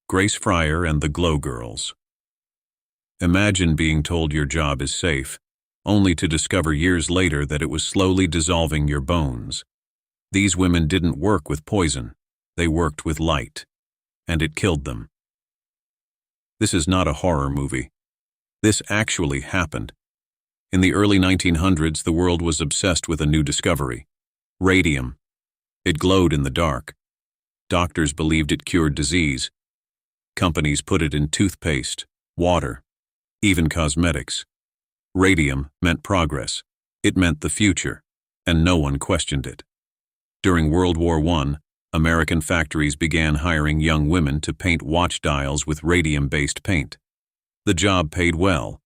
Grace Fryer and the Glow Girls. Imagine being told your job is safe, only to discover years later that it was slowly dissolving your bones. These women didn't work with poison, they worked with light, and it killed them. This is not a horror movie. This actually happened. In the early 1900s, the world was obsessed with a new discovery: radium. It glowed in the dark. Doctors believed it cured disease. Companies put it in toothpaste, water, even cosmetics. Radium meant progress. It meant the future, and no one questioned it. During World War I, American factories began hiring young women to paint watch dials with radium-based paint. The job paid well.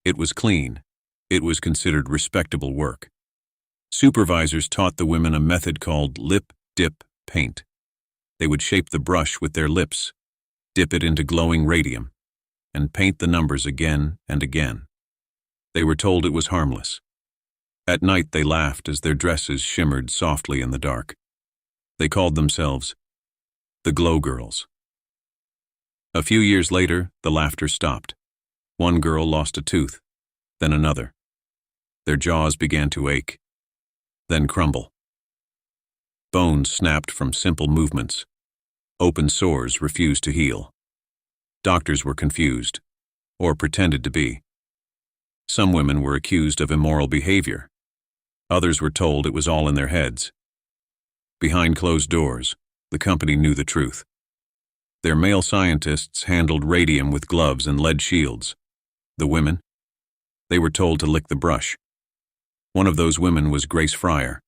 It was clean. It was considered respectable work. Supervisors taught the women a method called lip dip paint. They would shape the brush with their lips, dip it into glowing radium, and paint the numbers again and again. They were told it was harmless. At night they laughed as their dresses shimmered softly in the dark. They called themselves the Glow Girls. A few years later, the laughter stopped. One girl lost a tooth, then another. Their jaws began to ache, then crumble. Bones snapped from simple movements. Open sores refused to heal. Doctors were confused, or pretended to be. Some women were accused of immoral behavior. Others were told it was all in their heads. Behind closed doors, the company knew the truth. Their male scientists handled radium with gloves and lead shields. The women? They were told to lick the brush. One of those women was Grace Fryer.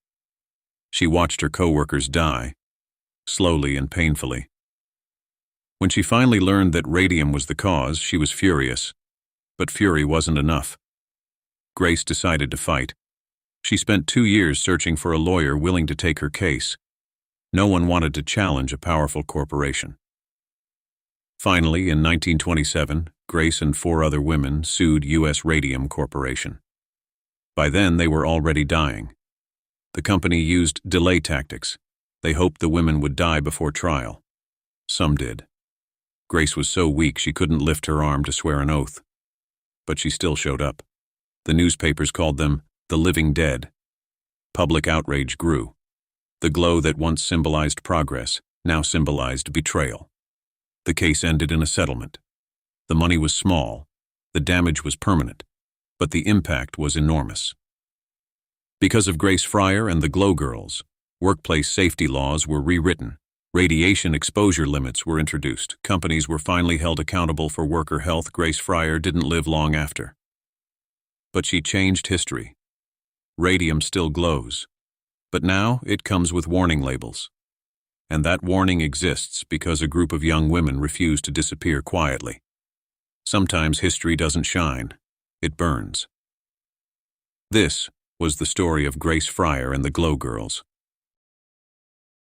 She watched her co-workers die, slowly and painfully. When she finally learned that radium was the cause, she was furious. But fury wasn't enough. Grace decided to fight. She spent 2 years searching for a lawyer willing to take her case. No one wanted to challenge a powerful corporation. Finally, in 1927, Grace and 4 other women sued U.S. Radium Corporation. By then, they were already dying. The company used delay tactics. They hoped the women would die before trial. Some did. Grace was so weak she couldn't lift her arm to swear an oath. But she still showed up. The newspapers called them the living dead. Public outrage grew. The glow that once symbolized progress now symbolized betrayal. The case ended in a settlement. The money was small, the damage was permanent, but the impact was enormous. Because of Grace Fryer and the Glow Girls, workplace safety laws were rewritten. Radiation exposure limits were introduced. Companies were finally held accountable for worker health. Grace Fryer didn't live long after. But she changed history. Radium still glows, but now it comes with warning labels. And that warning exists because a group of young women refused to disappear quietly. Sometimes history doesn't shine, it burns. This was the story of Grace Fryer and the Glow Girls.